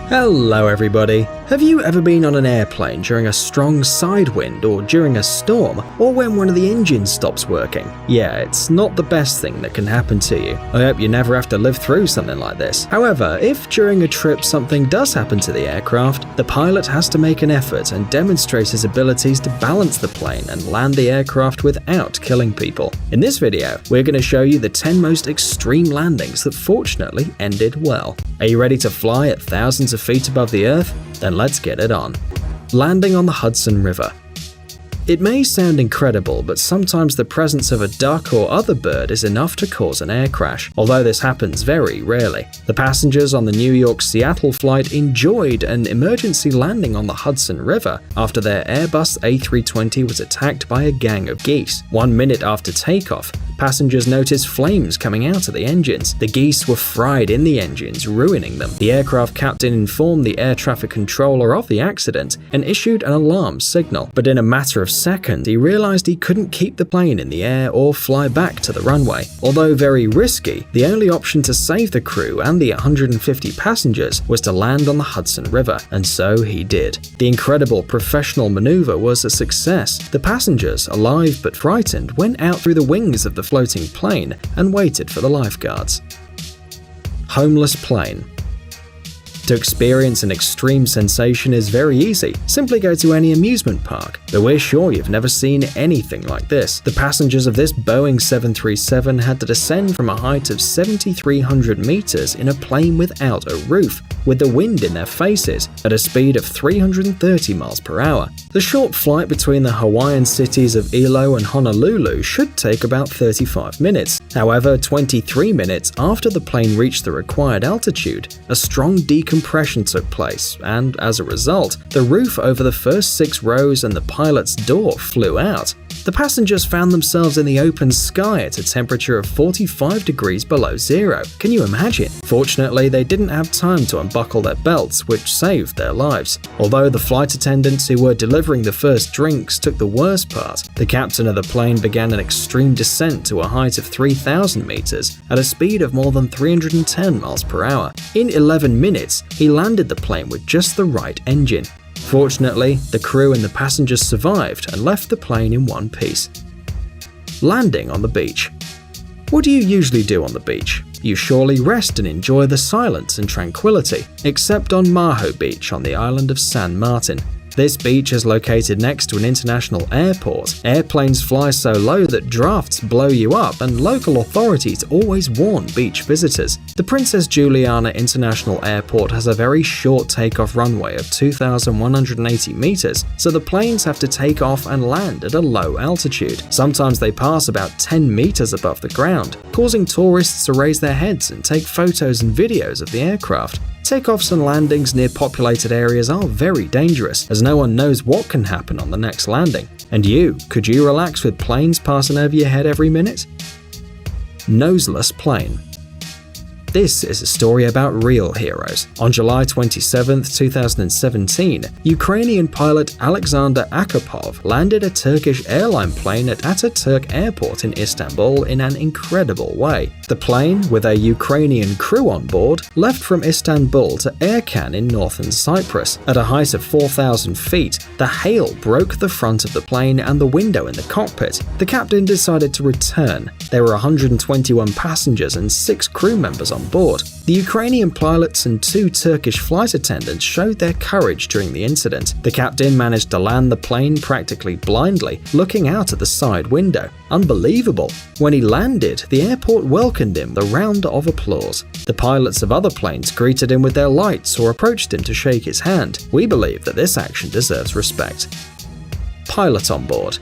Hello everybody! Have you ever been on an airplane during a strong side wind or during a storm, or when one of the engines stops working? Yeah, it's not the best thing that can happen to you. I hope you never have to live through something like this. However, if during a trip something does happen to the aircraft, the pilot has to make an effort and demonstrate his abilities to balance the plane and land the aircraft without killing people. In this video, we're going to show you the 10 most extreme landings that fortunately ended well. Are you ready to fly at thousands of feet above the earth? Then let's get it on. Landing on the Hudson River. It may sound incredible, but sometimes the presence of a duck or other bird is enough to cause an air crash, although this happens very rarely. The passengers on the New York-Seattle flight enjoyed an emergency landing on the Hudson River after their Airbus A320 was attacked by a gang of geese. 1 minute after takeoff, passengers noticed flames coming out of the engines. The geese were fried in the engines, ruining them. The aircraft captain informed the air traffic controller of the accident and issued an alarm signal, but in a matter of seconds, he realized he couldn't keep the plane in the air or fly back to the runway. Although very risky, the only option to save the crew and the 150 passengers was to land on the Hudson River, and so he did. The incredible professional maneuver was a success. The passengers, alive but frightened, went out through the wings of the floating plane and waited for the lifeguards. Homeless plane. To experience an extreme sensation is very easy. Simply go to any amusement park, but we're sure you've never seen anything like this. The passengers of this Boeing 737 had to descend from a height of 7,300 meters in a plane without a roof, with the wind in their faces, at a speed of 330 miles per hour. The short flight between the Hawaiian cities of Ilo and Honolulu should take about 35 minutes. However, 23 minutes after the plane reached the required altitude, a strong decompression took place, and as a result, the roof over the first 6 rows and the pilot's door flew out. The passengers found themselves in the open sky at a temperature of 45 degrees below zero. Can you imagine? Fortunately, they didn't have time to unbuckle their belts, which saved their lives. Although the flight attendants who were delivering the first drinks took the worst part, the captain of the plane began an extreme descent to a height of 3,000 meters at a speed of more than 310 miles per hour. In 11 minutes, he landed the plane with just the right engine. Fortunately, the crew and the passengers survived and left the plane in one piece. Landing on the beach. What do you usually do on the beach? You surely rest and enjoy the silence and tranquility, except on Maho Beach on the island of San Martin. This beach is located next to an international airport. Airplanes fly so low that drafts blow you up, and local authorities always warn beach visitors. The Princess Juliana International Airport has a very short takeoff runway of 2,180 meters, so the planes have to take off and land at a low altitude. Sometimes they pass about 10 meters above the ground, causing tourists to raise their heads and take photos and videos of the aircraft. Takeoffs and landings near populated areas are very dangerous, as no one knows what can happen on the next landing. And could you relax with planes passing over your head every minute? Noseless plane. This is a story about real heroes. On July 27, 2017, Ukrainian pilot Alexander Akopov landed a Turkish airline plane at Ataturk Airport in Istanbul in an incredible way. The plane, with a Ukrainian crew on board, left from Istanbul to Erkan in northern Cyprus. At a height of 4,000 feet, the hail broke the front of the plane and the window in the cockpit. The captain decided to return. There were 121 passengers and 6 crew members on board. The Ukrainian pilots and 2 Turkish flight attendants showed their courage during the incident. The captain managed to land the plane practically blindly, looking out at the side window. Unbelievable! When he landed, the airport welcomed him with a round of applause. The pilots of other planes greeted him with their lights or approached him to shake his hand. We believe that this action deserves respect. Pilot on board.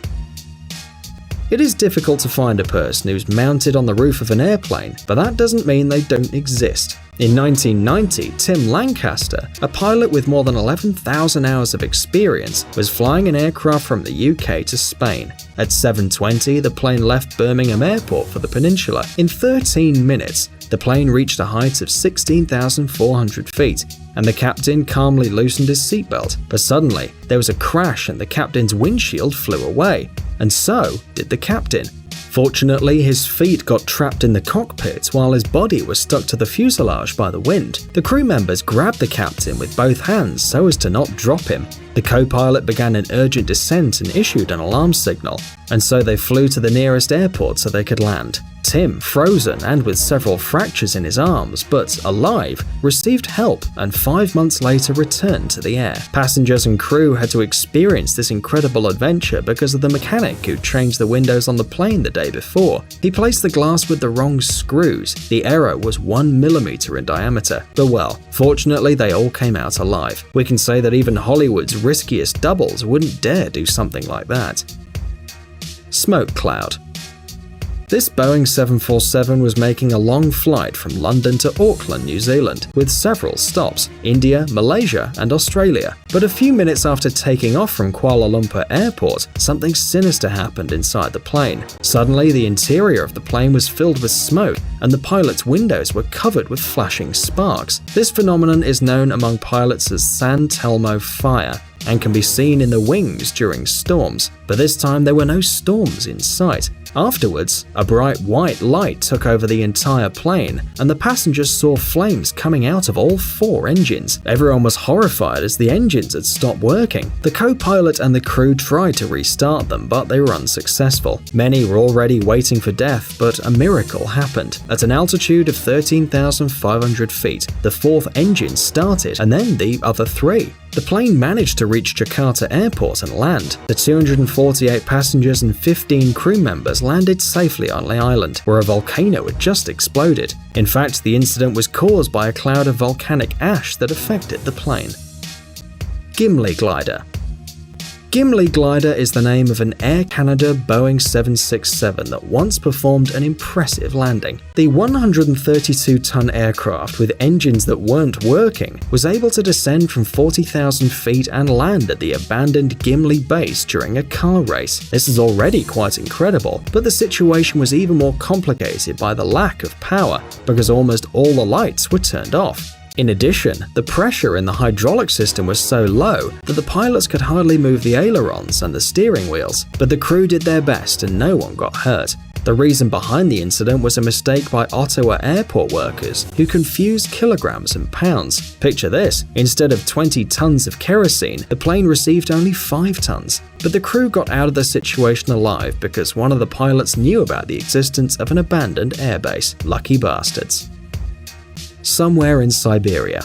It is difficult to find a person who's mounted on the roof of an airplane, but that doesn't mean they don't exist. In 1990, Tim Lancaster, a pilot with more than 11,000 hours of experience, was flying an aircraft from the UK to Spain. At 7:20, the plane left Birmingham Airport for the peninsula. In 13 minutes, the plane reached a height of 16,400 feet, and the captain calmly loosened his seatbelt. But suddenly, there was a crash and the captain's windshield flew away. And so did the captain. Fortunately, his feet got trapped in the cockpit while his body was stuck to the fuselage by the wind. The crew members grabbed the captain with both hands so as to not drop him. The co-pilot began an urgent descent and issued an alarm signal, and so they flew to the nearest airport so they could land. Tim, frozen and with several fractures in his arms, but alive, received help and 5 months later returned to the air. Passengers and crew had to experience this incredible adventure because of the mechanic who changed the windows on the plane the day before. He placed the glass with the wrong screws. The error was 1 millimeter in diameter. But well, fortunately they all came out alive. We can say that even Hollywood's riskiest doubles wouldn't dare do something like that. Smoke cloud. This Boeing 747 was making a long flight from London to Auckland, New Zealand, with several stops: India, Malaysia, and Australia. But a few minutes after taking off from Kuala Lumpur Airport, something sinister happened inside the plane. Suddenly, the interior of the plane was filled with smoke, and the pilot's windows were covered with flashing sparks. This phenomenon is known among pilots as San Telmo fire, and can be seen in the wings during storms, but this time there were no storms in sight. Afterwards, a bright white light took over the entire plane, and the passengers saw flames coming out of all 4 engines. Everyone was horrified as the engines had stopped working. The co-pilot and the crew tried to restart them, but they were unsuccessful. Many were already waiting for death, but a miracle happened. At an altitude of 13,500 feet, the 4th engine started, and then the other 3. The plane managed to reach Jakarta Airport and land. The 248 passengers and 15 crew members landed safely on the island, where a volcano had just exploded. In fact, the incident was caused by a cloud of volcanic ash that affected the plane. Gimli glider. Gimli glider is the name of an Air Canada Boeing 767 that once performed an impressive landing. The 132-ton aircraft with engines that weren't working was able to descend from 40,000 feet and land at the abandoned Gimli base during a car race. This is already quite incredible, but the situation was even more complicated by the lack of power, because almost all the lights were turned off. In addition, the pressure in the hydraulic system was so low that the pilots could hardly move the ailerons and the steering wheels, but the crew did their best and no one got hurt. The reason behind the incident was a mistake by Ottawa airport workers who confused kilograms and pounds. Picture this: instead of 20 tons of kerosene, the plane received only 5 tons. But the crew got out of the situation alive because one of the pilots knew about the existence of an abandoned airbase. Lucky bastards. Somewhere in Siberia.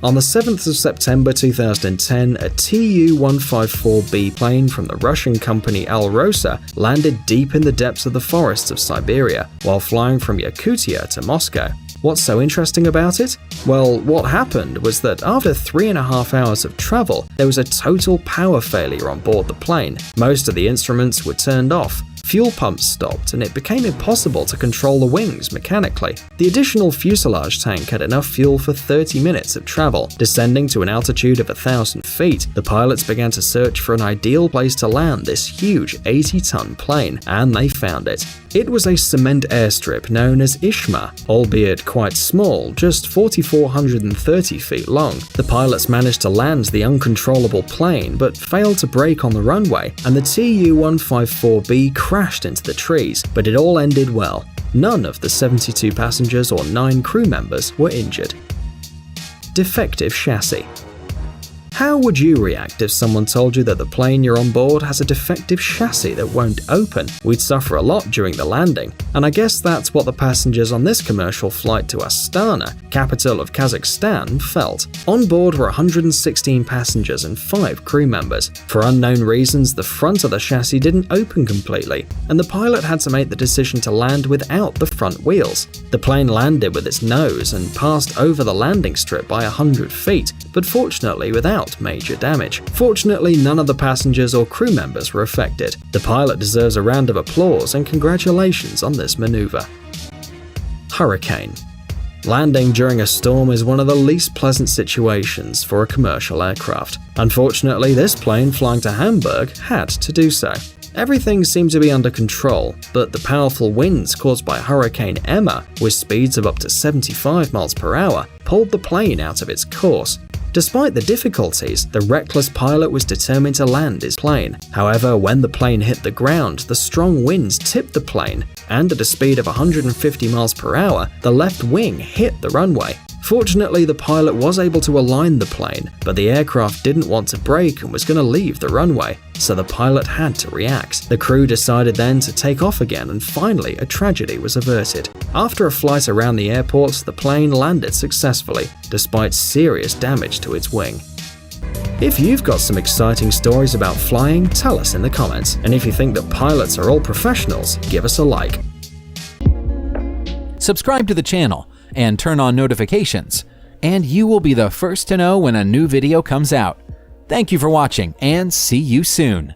On the 7th of September 2010, a Tu-154B plane from the Russian company Alrosa landed deep in the depths of the forests of Siberia while flying from Yakutia to Moscow. What's so interesting about it? Well, what happened was that after 3.5 hours of travel, there was a total power failure on board the plane. Most of the instruments were turned off. Fuel pumps stopped, and it became impossible to control the wings mechanically. The additional fuselage tank had enough fuel for 30 minutes of travel. Descending to an altitude of 1,000 feet, the pilots began to search for an ideal place to land this huge 80-ton plane, and they found it. It was a cement airstrip known as Ishma, albeit quite small, just 4,430 feet long. The pilots managed to land the uncontrollable plane, but failed to brake on the runway, and the Tu-154B crashed into the trees, but it all ended well. None of the 72 passengers or 9 crew members were injured. Defective chassis. How would you react if someone told you that the plane you're on board has a defective chassis that won't open? We'd suffer a lot during the landing, and I guess that's what the passengers on this commercial flight to Astana, capital of Kazakhstan, felt. On board were 116 passengers and 5 crew members. For unknown reasons, the front of the chassis didn't open completely, and the pilot had to make the decision to land without the front wheels. The plane landed with its nose and passed over the landing strip by 100 feet, but fortunately without major damage. Fortunately, none of the passengers or crew members were affected. The pilot deserves a round of applause and congratulations on this maneuver. Hurricane. Landing during a storm is one of the least pleasant situations for a commercial aircraft. Unfortunately, this plane flying to Hamburg had to do so. Everything seemed to be under control, but the powerful winds caused by Hurricane Emma, with speeds of up to 75 miles per hour, pulled the plane out of its course. Despite the difficulties, the reckless pilot was determined to land his plane. However, when the plane hit the ground, the strong winds tipped the plane, and at a speed of 150 miles per hour, the left wing hit the runway. Fortunately, the pilot was able to align the plane, but the aircraft didn't want to brake and was going to leave the runway, so the pilot had to react. The crew decided then to take off again, and finally a tragedy was averted. After a flight around the airport, the plane landed successfully, despite serious damage to its wing. If you've got some exciting stories about flying, tell us in the comments, and if you think that pilots are all professionals, give us a like. Subscribe to the channel and turn on notifications, and you will be the first to know when a new video comes out. Thank you for watching, and see you soon.